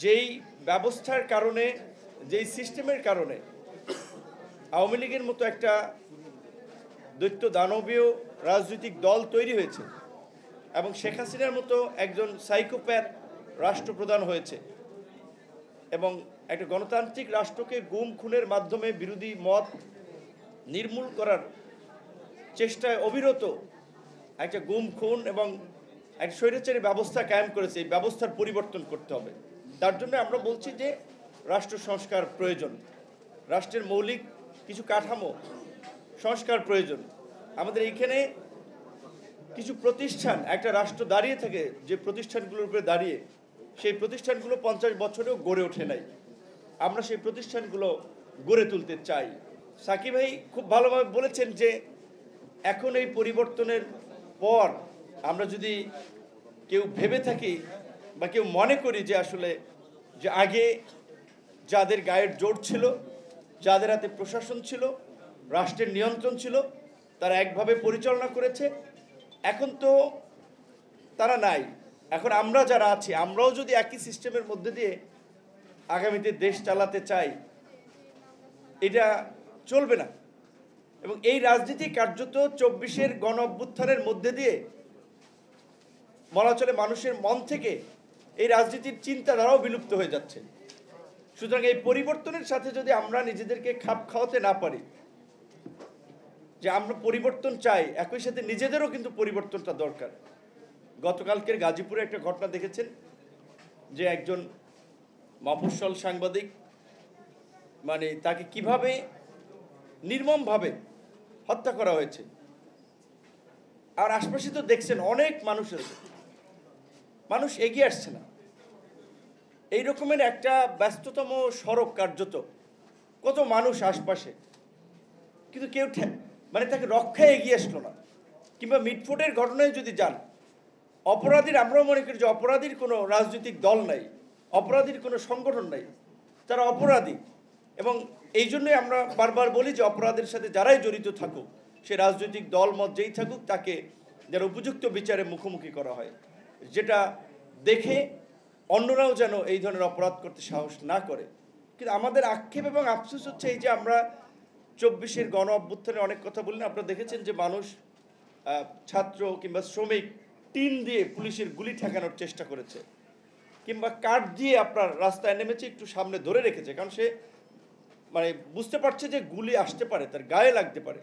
যেই ব্যবস্থার কারণে, যেই সিস্টেমের কারণে আওয়ামী লীগের মতো একটা দৈত্য দানবীয় রাজনৈতিক দল তৈরি হয়েছে এবং শেখ হাসিনার মতো একজন সাইকোপ্যাথ রাষ্ট্রপ্রধান হয়েছে এবং একটা গণতান্ত্রিক রাষ্ট্রকে গুম খুনের মাধ্যমে বিরোধী মত নির্মূল করার চেষ্টায় অবিরত একটা গুম খুন এবং একটা স্বৈরাচারী ব্যবস্থা কায়েম করেছে। এই ব্যবস্থার পরিবর্তন করতে হবে। তার জন্য আমরা বলছি যে রাষ্ট্র সংস্কার প্রয়োজন, রাষ্ট্রের মৌলিক কিছু কাঠামো সংস্কার প্রয়োজন। আমাদের এইখানে কিছু প্রতিষ্ঠান, একটা রাষ্ট্র দাঁড়িয়ে থাকে যে প্রতিষ্ঠানগুলোর উপরে দাঁড়িয়ে, সেই প্রতিষ্ঠানগুলো 50 বছরেও গড়ে ওঠে নাই। আমরা সেই প্রতিষ্ঠানগুলো গড়ে তুলতে চাই। সাকিব ভাই খুব ভালোভাবে বলেছেন যে এখন এই পরিবর্তনের পর আমরা যদি কেউ ভেবে থাকি বা কেউ মনে করি যে আসলে যে আগে যাদের গায়ের জোর ছিল, যাদের হাতে প্রশাসন ছিল, রাষ্ট্রের নিয়ন্ত্রণ ছিল, তারা একভাবে পরিচালনা করেছে, এখন তো তারা নাই। এখন আমরা যারা আছি, আমরাও যদি একই সিস্টেমের মধ্যে দিয়ে আগামীতে দেশ চালাতে চাই, এটা চলবে না। এবং এই রাজনীতি কার্যত 24-এর গণ অভ্যুত্থানের মধ্যে দিয়ে বলা চলে মানুষের মন থেকে এই রাজনীতির চিন্তাধারাও বিলুপ্ত হয়ে যাচ্ছে। সুতরাং এই পরিবর্তনের সাথে যদি আমরা নিজেদেরকে খাপ খাওয়াতে না পারি, যে আমরা পরিবর্তন চাই, একই সাথে নিজেদেরও কিন্তু পরিবর্তনটা দরকার। গতকালকের গাজীপুরে একটা ঘটনা দেখেছেন যে একজন মফস্বল সাংবাদিক, মানে তাকে কিভাবে নির্মমভাবে হত্যা করা হয়েছে। আর আশপাশে তো দেখছেন অনেক মানুষ আছে, মানুষ এগিয়ে আসছে না। এই রকমের একটা ব্যস্ততম সড়ক কার্যত, কত মানুষ আশপাশে, কিন্তু কেউ মানে তাকে রক্ষায় এগিয়ে আসলো না। কিংবা মিটফোর্ডের ঘটনায় যদি যান, অপরাধীর, আমরাও মনে করি যে অপরাধীর কোনো রাজনৈতিক দল নাই, অপরাধীর কোনো সংগঠন নাই, তারা অপরাধী। এবং এই জন্যই আমরা বারবার বলি যে অপরাধের সাথে যারাই জড়িত থাকুক, সে রাজনৈতিক দল মত যেই থাকুক, তাকে যেন উপযুক্ত বিচারে মুখোমুখি করা হয়, যেটা দেখে অন্যরাও যেন এই ধরনের অপরাধ করতে সাহস না করে। কিন্তু আমাদের আক্ষেপ এবং আফসোস হচ্ছে এই যে আমরা 24-এর গণ অভ্যুত্থানে অনেক কথা বললেন, আপনারা দেখেছেন যে মানুষ, ছাত্র কিংবা শ্রমিক টিন দিয়ে পুলিশের গুলি ঠেকানোর চেষ্টা করেছে, কিংবা কাঠ দিয়ে আপনার রাস্তায় নেমেছে, একটু সামনে ধরে রেখেছে, কারণ সে মানে বুঝতে পারছে যে গুলি আসতে পারে, তার গায়ে লাগতে পারে।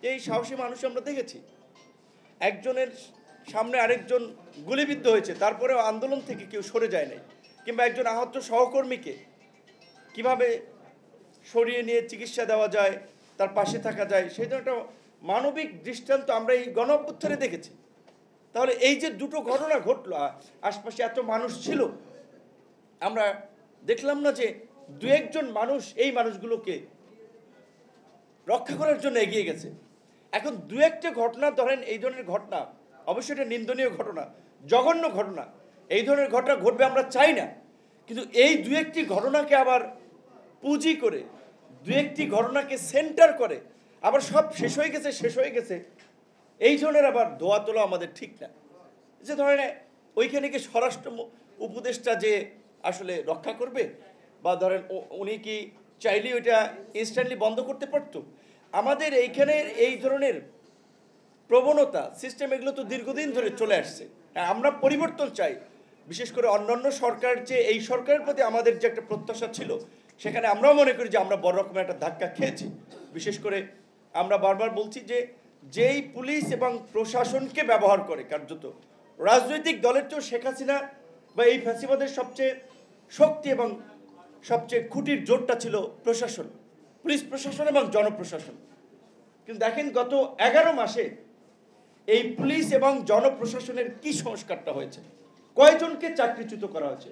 এই সাহসী মানুষ আমরা দেখেছি। একজনের সামনে আরেকজন গুলিবিদ্ধ হয়েছে, তারপরেও আন্দোলন থেকে কেউ সরে যায় নাই। কিংবা একজন আহত সহকর্মীকে কিভাবে সরিয়ে নিয়ে চিকিৎসা দেওয়া যায়, তার পাশে থাকা যায়, সেই জন্য একটা মানবিক দৃষ্টান্ত আমরা এই গণ অভ্যুত্থানে দেখেছি। তাহলে এই যে দুটো ঘটনা ঘটলো, আশপাশে এত মানুষ ছিল, আমরা দেখলাম না যে দু একজন মানুষ এই মানুষগুলোকে রক্ষা করার জন্য এগিয়ে গেছে। এখন দু একটা ঘটনা ধরেন, এই ধরনের ঘটনা অবশ্যই এটা নিন্দনীয় ঘটনা, জঘন্য ঘটনা, এই ধরনের ঘটনা ঘটবে আমরা চাই না। কিন্তু এই দু একটি ঘটনাকে আবার পুঁজি করে, দু একটি ঘটনাকে সেন্টার করে আবার সব শেষ হয়ে গেছে, এই ধরনের আবার ধোয়া তোলা আমাদের ঠিক না। যে ধরেন ওইখানে কি স্বরাষ্ট্র উপদেষ্টা যে আসলে রক্ষা করবে, বা ধরেন উনি কি চাইলেই ওইটা ইনস্ট্যান্টলি বন্ধ করতে পারতো? আমাদের এইখানের এই ধরনের প্রবণতা, সিস্টেম, এগুলো তো দীর্ঘদিন ধরে চলে আসছে। আমরা পরিবর্তন চাই, বিশেষ করে অন্যান্য সরকারের চেয়ে এই সরকারের প্রতি আমাদের যে একটা প্রত্যাশা ছিল, সেখানে আমরাও মনে করি যে আমরা বড় রকমের একটা ধাক্কা খেয়েছি। বিশেষ করে আমরা বারবার বলছি যে যেই পুলিশ এবং প্রশাসনকে ব্যবহার করে কার্যত রাজনৈতিক দলের চেয়েও শেখ হাসিনা বা এই ফ্যাসিবাদের সবচেয়ে শক্তি এবং সবচেয়ে খুঁটির জোরটা ছিল প্রশাসন, পুলিশ প্রশাসন এবং জনপ্রশাসন। কিন্তু দেখেন গত 11 মাসে এই পুলিশ এবং জনপ্রশাসনের কি সংস্কারটা হয়েছে, কয়জনকে চাকরিচ্যুত করা হয়েছে,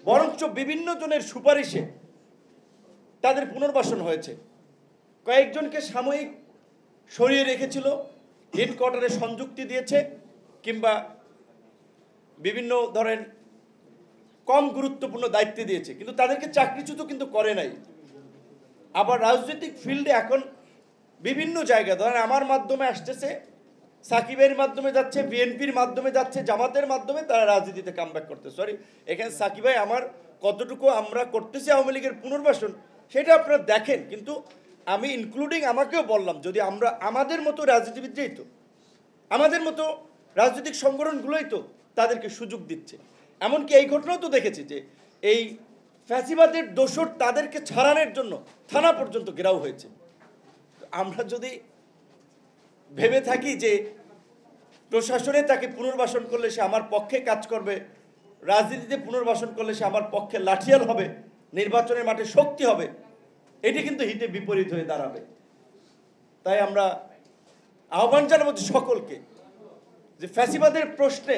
বরঞ্চ বিভিন্ন জনের সুপারিশে তাদের পুনর্বাসন হয়েছে। কয়েকজনকে সাময়িক সরিয়ে রেখেছিল, হেডকোয়ার্টারে সংযুক্তি দিয়েছে, কিংবা বিভিন্ন ধরেন কম গুরুত্বপূর্ণ দায়িত্বে দিয়েছে, কিন্তু তাদেরকে চাকরিচ্যুত কিন্তু করে নাই। আবার রাজনৈতিক ফিল্ডে এখন বিভিন্ন জায়গায় ধরেন আমার মাধ্যমে আসতেছে, সাকিবের মাধ্যমে যাচ্ছে, বিএনপির মাধ্যমে যাচ্ছে, জামাতের মাধ্যমে তারা রাজনীতিতে কামব্যাক করতে। সরি, এখানে সাকিব ভাই আমার কতটুকু আমরা করতেছি আওয়ামী লীগের পুনর্বাসন সেটা আপনারা দেখেন। কিন্তু আমি ইনক্লুডিং আমাকেও বললাম, যদি আমরা আমাদের মতো রাজনীতিবিদরাই তো, আমাদের মতো রাজনৈতিক সংগঠনগুলোই তো তাদেরকে সুযোগ দিচ্ছে। এমনকি এই ঘটনাও তো দেখেছি যে এই ফ্যাসিবাদের দোসর তাদেরকে ছাড়ানোর জন্য থানা পর্যন্ত ঘেরাও হয়েছে। আমরা যদি ভেবে থাকি যে প্রশাসনে তাকে পুনর্বাসন করলে সে আমার পক্ষে কাজ করবে, রাজনীতিতে পুনর্বাসন করলে সে আমার পক্ষে লাঠিয়াল হবে, নির্বাচনের মাঠে শক্তি হবে, এটি কিন্তু হিতে বিপরীত হয়ে দাঁড়াবে। তাই আমরা আহ্বান জানাবো সকলকে যে ফ্যাসিবাদের প্রশ্নে,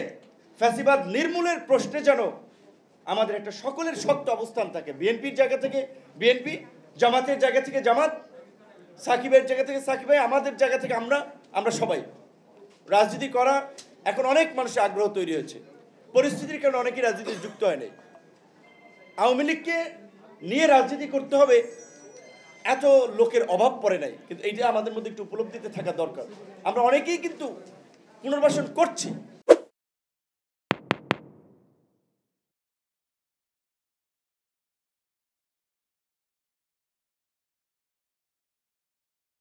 ফ্যাসিবাদ নির্মূলের প্রশ্নে যেন আমাদের একটা সকলের শক্ত অবস্থান থাকে। বিএনপির জায়গা থেকে বিএনপি, জামাতের জায়গা থেকে জামাত, সাকিবের জায়গা থেকে সাকিব ভাই, আমাদের জায়গা থেকে আমরা সবাই রাজনীতি করা এখন অনেক মানুষের আগ্রহ তৈরি হয়েছে। পরিস্থিতির কারণে অনেকেই রাজনীতি যুক্ত হয় নাই। আওয়ামী লীগকে নিয়ে রাজনীতি করতে হবে এত লোকের অভাব পড়ে নাই, কিন্তু এইটা আমাদের মধ্যে একটু উপলব্ধিতে থাকা দরকার। আমরা অনেকেই কিন্তু পুনর্বাসন করছি,